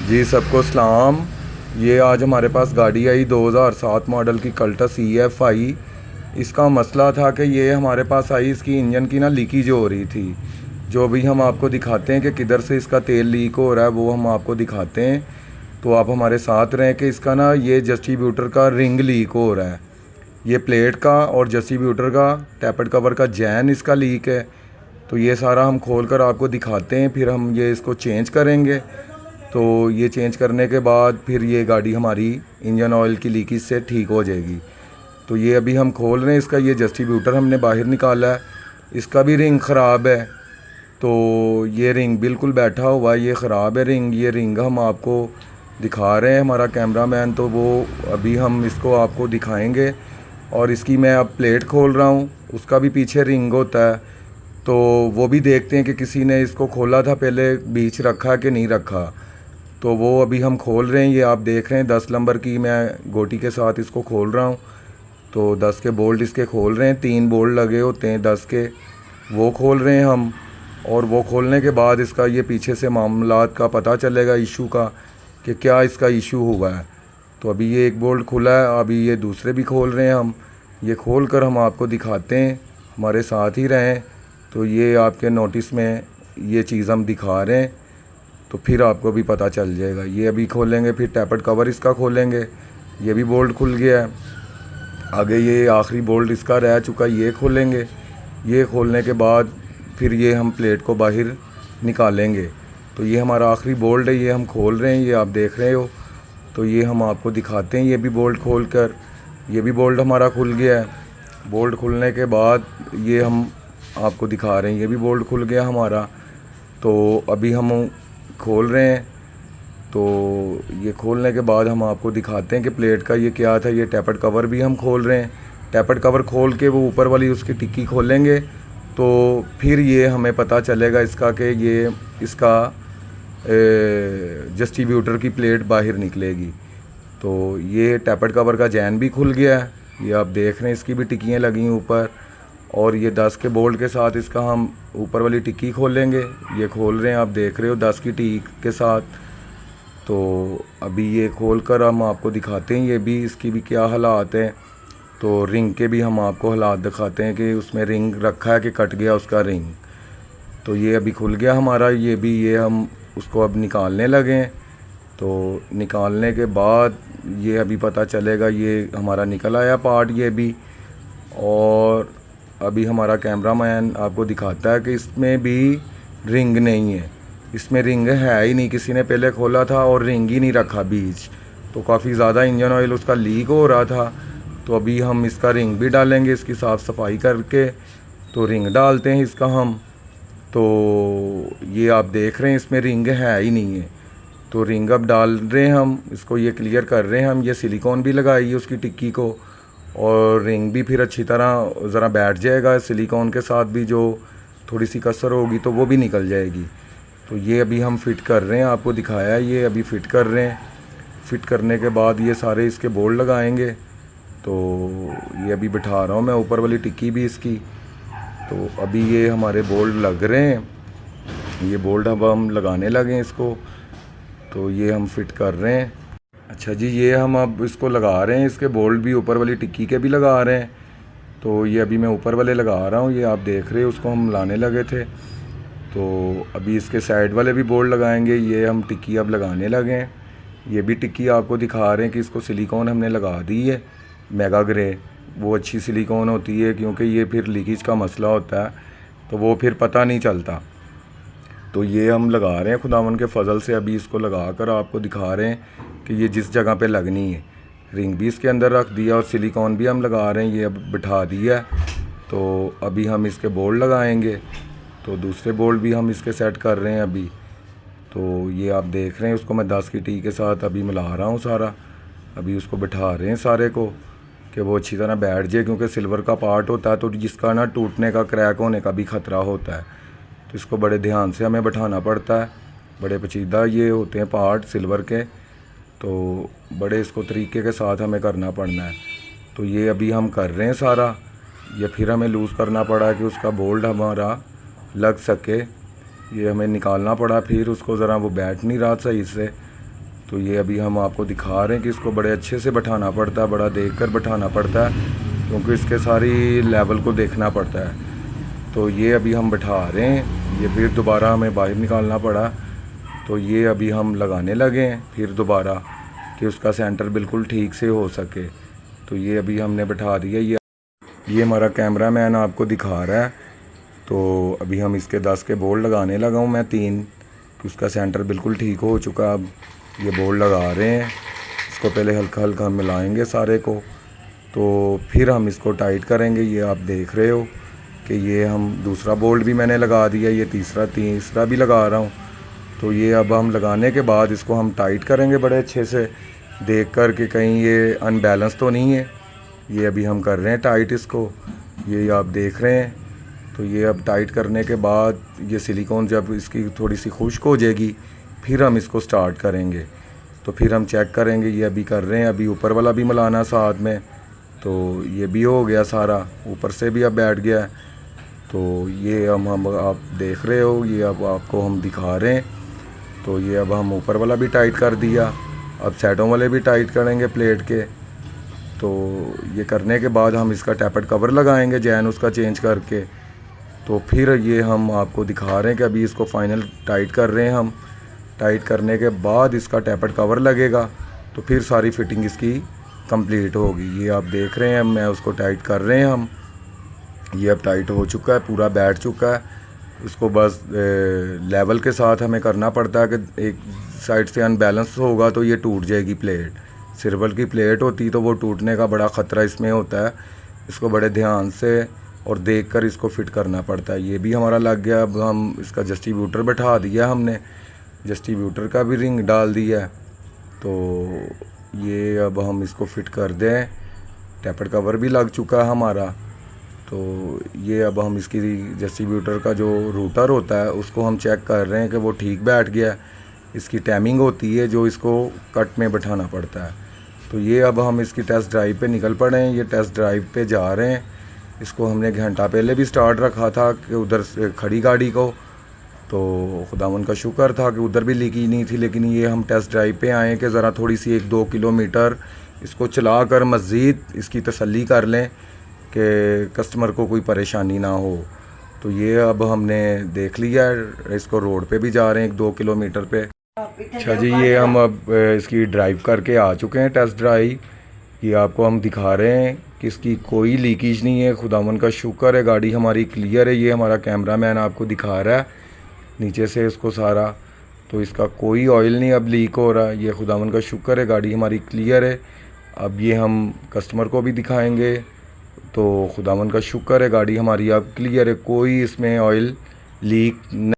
जी सबको सलाम। ये आज हमारे पास गाड़ी आई 2007 मॉडल की कल्टस EF आई। इसका मसला था कि ये हमारे पास आई, इसकी इंजन की ना लीकेज हो रही थी। जो भी हम आपको दिखाते हैं कि किधर से इसका तेल लीक हो रहा है वो हम आपको दिखाते हैं। तो आप हमारे साथ रहें कि इसका ना ये डिस्ट्रीब्यूटर का रिंग लीक हो रहा है। ये प्लेट का और डिस्ट्रीब्यूटर का टैपेड कवर का जैन इसका लीक है। तो ये सारा हम खोल कर आपको दिखाते हैं, फिर हम ये इसको चेंज करेंगे। तो ये चेंज करने के बाद फिर ये गाड़ी हमारी इंजन ऑयल की लीकेज से ठीक हो जाएगी। तो ये अभी हम खोल रहे हैं। इसका ये डिस्ट्रीब्यूटर हमने बाहर निकाला है, इसका भी रिंग ख़राब है। तो ये रिंग बिल्कुल बैठा हुआ है, ये ख़राब है रिंग। ये रिंग हम आपको दिखा रहे हैं, हमारा कैमरामैन, तो वो अभी हम इसको आपको दिखाएंगे। और इसकी मैं अब प्लेट खोल रहा हूँ, उसका भी पीछे रिंग होता है, तो वो भी देखते हैं कि किसी ने इसको खोला था पहले, बीच रखा कि नहीं रखा। तो वो अभी हम खोल रहे हैं। ये आप देख रहे हैं 10 नंबर की मैं गोटी के साथ इसको खोल रहा हूँ। तो 10 के बोल्ट इसके खोल रहे हैं, 3 बोल्ट लगे होते हैं 10 के, वो खोल रहे हैं हम। और वो खोलने के बाद इसका ये पीछे से मामलात का पता चलेगा, इशू का, कि क्या इसका इशू हुआ है। तो अभी ये एक बोल्ट खुला है, अभी ये दूसरे भी खोल रहे हैं हम। ये खोल कर हम आपको दिखाते हैं, हमारे साथ ही रहें। तो ये आपके नोटिस में ये चीज़ हम दिखा रहे हैं, तो फिर आपको भी पता चल जाएगा। ये अभी खोलेंगे, फिर टैपेड कवर इसका खोलेंगे। ये भी बोल्ट खुल गया है। आगे ये आखिरी बोल्ट इसका रह चुका, ये खोलेंगे। ये खोलने के बाद फिर ये हम प्लेट को बाहर निकालेंगे। तो ये हमारा आखिरी बोल्ट है, ये हम खोल रहे हैं, ये आप देख रहे हो। तो ये हम आपको दिखाते हैं, ये भी बोल्ट खोल कर। ये भी बोल्ट हमारा खुल गया है। बोल्ट खुलने के बाद ये हम आपको दिखा रहे हैं, ये भी बोल्ट खुल गया हमारा। तो अभी हम खोल रहे हैं। तो ये खोलने के बाद हम आपको दिखाते हैं कि प्लेट का ये क्या था। ये टैपेड कवर भी हम खोल रहे हैं। टैपेड कवर खोल के वो ऊपर वाली उसकी टिक्की खोलेंगे, तो फिर ये हमें पता चलेगा इसका कि ये इसका डिस्ट्रीब्यूटर की प्लेट बाहर निकलेगी। तो ये टैपेड कवर का जैन भी खुल गया है, ये आप देख रहे हैं, इसकी भी टिक्कियाँ लगी हैं ऊपर। और ये 10 के बोल्ट के साथ इसका हम ऊपर वाली टिक्की खोलेंगे। ये खोल रहे हैं, आप देख रहे हो 10 की टिक के साथ। तो अभी ये खोल कर हम आपको दिखाते हैं, ये भी इसकी भी क्या हालात हैं। तो रिंग के भी हम आपको हालात दिखाते हैं कि उसमें रिंग रखा है कि कट गया उसका रिंग। तो ये अभी खुल गया हमारा, ये भी, ये हम उसको अब निकालने लगे हैं। तो निकालने के बाद ये अभी पता चलेगा, ये हमारा निकल आया पार्ट ये भी। और अभी हमारा कैमरामैन आपको दिखाता है कि इसमें भी रिंग नहीं है। इसमें रिंग है ही नहीं, किसी ने पहले खोला था और रिंग ही नहीं रखा बीच। तो काफ़ी ज़्यादा इंजन ऑयल उसका लीक हो रहा था। तो अभी हम इसका रिंग भी डालेंगे, इसकी साफ़ सफाई करके। तो रिंग डालते हैं इसका हम। तो ये आप देख रहे हैं इसमें रिंग है ही नहीं है। तो रिंग अब डाल रहे हैं हम इसको, ये क्लियर कर रहे हैं हम। ये सिलिकॉन भी लगाई है उसकी टिक्की को, और रिंग भी फिर अच्छी तरह ज़रा बैठ जाएगा। सिलिकॉन के साथ भी जो थोड़ी सी कसर होगी तो वो भी निकल जाएगी। तो ये अभी हम फिट कर रहे हैं, आपको दिखाया, ये अभी फिट कर रहे हैं। फिट करने के बाद ये सारे इसके बोल्ट लगाएंगे। तो ये अभी बिठा रहा हूँ मैं, ऊपर वाली टिक्की भी इसकी। तो अभी ये हमारे बोल्ट लग रहे हैं, ये बोल्ट अब हम लगाने लगे इसको। तो ये हम फिट कर रहे हैं। अच्छा जी, ये हम अब इसको लगा रहे हैं, इसके बोल्ट भी ऊपर वाली टिक्की के भी लगा रहे हैं। तो ये अभी मैं ऊपर वाले लगा रहा हूँ, ये आप देख रहे हो, उसको हम लाने लगे थे। तो अभी इसके साइड वाले भी बोल्ट लगाएंगे, ये हम टिक्की अब लगाने लगे हैं। ये भी टिक्की आपको दिखा रहे हैं कि इसको सिलिकॉन हमने लगा दी है, मेगा ग्रे। वो अच्छी सिलिकॉन होती है, क्योंकि ये फिर लीकेज का मसला होता है, तो वो फिर पता नहीं चलता। तो ये हम लगा रहे हैं खुदावन के फजल से। अभी इसको लगा कर आपको दिखा रहे हैं कि ये जिस जगह पे लगनी है। रिंग भी इसके अंदर रख दिया और सिलिकॉन भी हम लगा रहे हैं, ये अब बिठा दिया। तो अभी हम इसके बोल्ट लगाएंगे। तो दूसरे बोल्ट भी हम इसके सेट कर रहे हैं अभी। तो ये आप देख रहे हैं, उसको मैं 10 की टी के साथ अभी मिला रहा हूँ सारा। अभी उसको बिठा रहे हैं सारे को कि वो अच्छी तरह बैठ जाए, क्योंकि सिल्वर का पार्ट होता है तो जिसका ना टूटने का, क्रैक होने का भी ख़तरा होता है। तो इसको बड़े ध्यान से हमें बैठाना पड़ता है। बड़े पेचीदा ये होते हैं पार्ट सिल्वर के, तो बड़े इसको तरीके के साथ हमें करना पड़ना है। तो ये अभी हम कर रहे हैं सारा। ये फिर हमें लूज़ करना पड़ा कि उसका बोल्ट हमारा लग सके। ये हमें निकालना पड़ा, फिर उसको ज़रा वो बैठ नहीं रहा सही से। तो ये अभी हम आपको दिखा रहे हैं कि इसको बड़े अच्छे से बैठाना पड़ता है, बड़ा देख कर बैठाना पड़ता है, क्योंकि इसके सारी लेवल को देखना पड़ता है। तो ये अभी हम बैठा रहे हैं, ये फिर दोबारा हमें बाहर निकालना पड़ा। तो ये अभी हम लगाने लगे हैं फिर दोबारा, कि उसका सेंटर बिल्कुल ठीक से हो सके। तो ये अभी हमने बैठा दिया। ये हमारा कैमरामैन आपको दिखा रहा है। तो अभी हम इसके 10 के बोल्ट लगाने लगा हूँ मैं 3, कि उसका सेंटर बिल्कुल ठीक हो चुका। अब ये बोल्ट लगा रहे हैं, इसको पहले हल्का हल्का मिलाएंगे सारे को, तो फिर हम इसको टाइट करेंगे। ये आप देख रहे हो कि ये हम दूसरा बोल्ट भी मैंने लगा दिया, ये तीसरा भी लगा रहा हूँ। तो ये अब हम लगाने के बाद इसको हम टाइट करेंगे बड़े अच्छे से, देख कर कि कहीं ये अनबैलेंस तो नहीं है। ये अभी हम कर रहे हैं टाइट इसको, ये आप देख रहे हैं। तो ये अब टाइट करने के बाद ये सिलिकॉन जब इसकी थोड़ी सी खुश्क हो जाएगी, फिर हम इसको स्टार्ट करेंगे। तो फिर हम चेक करेंगे। ये अभी कर रहे हैं, अभी ऊपर वाला भी मिलाना साथ में। तो ये भी हो गया सारा, ऊपर से भी अब बैठ गया है। तो ये हम आप देख रहे हो, ये अब आपको हम दिखा रहे हैं। तो ये अब हम ऊपर वाला भी टाइट कर दिया, अब साइडों वाले भी टाइट करेंगे प्लेट के। तो ये करने के बाद हम इसका टैपेड कवर लगाएंगे जैन उसका चेंज करके। तो फिर ये हम आपको दिखा रहे हैं कि अभी इसको फाइनल टाइट कर रहे हैं हम। टाइट करने के बाद इसका टैपेड कवर लगेगा, तो फिर सारी फिटिंग इसकी कंप्लीट होगी। ये आप देख रहे हैं, मैं उसको टाइट कर रहे हैं हम। ये अब टाइट हो चुका है, पूरा बैठ चुका है। इसको बस लेवल के साथ हमें करना पड़ता है कि एक साइड से अनबैलेंस होगा तो ये टूट जाएगी प्लेट। सिल्वर की प्लेट होती तो वो टूटने का बड़ा ख़तरा इसमें होता है। इसको बड़े ध्यान से और देख कर इसको फिट करना पड़ता है। ये भी हमारा लग गया। अब हम इसका जस्टिब्यूटर बैठा दिया हमने, जस्टिब्यूटर का भी रिंग डाल दिया है। तो ये अब हम इसको फिट कर दें। टैपेड कवर भी लग चुका है हमारा। तो ये अब हम इसकी जस्टिब्यूटर का जो रूटर होता है उसको हम चेक कर रहे हैं कि वो ठीक बैठ गया है। इसकी टाइमिंग होती है जो इसको कट में बैठाना पड़ता है। तो ये अब हम इसकी टेस्ट ड्राइव पे निकल पड़े हैं, ये टेस्ट ड्राइव पे जा रहे हैं। इसको हमने घंटा पहले भी स्टार्ट रखा था कि उधर से खड़ी गाड़ी को, तो खुदावन का शुक्र था कि उधर भी लीकेज नहीं थी। लेकिन ये हम टेस्ट ड्राइव पे आए कि ज़रा थोड़ी सी 1-2 किलोमीटर इसको चला कर मज़ीद इसकी तसल्ली कर लें कि कस्टमर को कोई परेशानी ना हो। तो ये अब हमने देख लिया है, इसको रोड पे भी जा रहे हैं 1-2 किलोमीटर पे। अच्छा जी, ये हम अब इसकी ड्राइव करके आ चुके हैं, टेस्ट ड्राइव। ये आपको हम दिखा रहे हैं कि इसकी कोई लीकेज नहीं है, खुदावन का शुक्र है, गाड़ी हमारी क्लियर है। ये हमारा कैमरामैन आपको दिखा रहा है नीचे से इसको सारा। तो इसका कोई ऑयल नहीं अब लीक हो रहा। ये खुदावन का शुक्र है, गाड़ी हमारी क्लियर है। अब ये हम कस्टमर को भी दिखाएंगे। तो खुदावन का शुक्र है, गाड़ी हमारी अब क्लियर है, कोई इसमें ऑयल लीक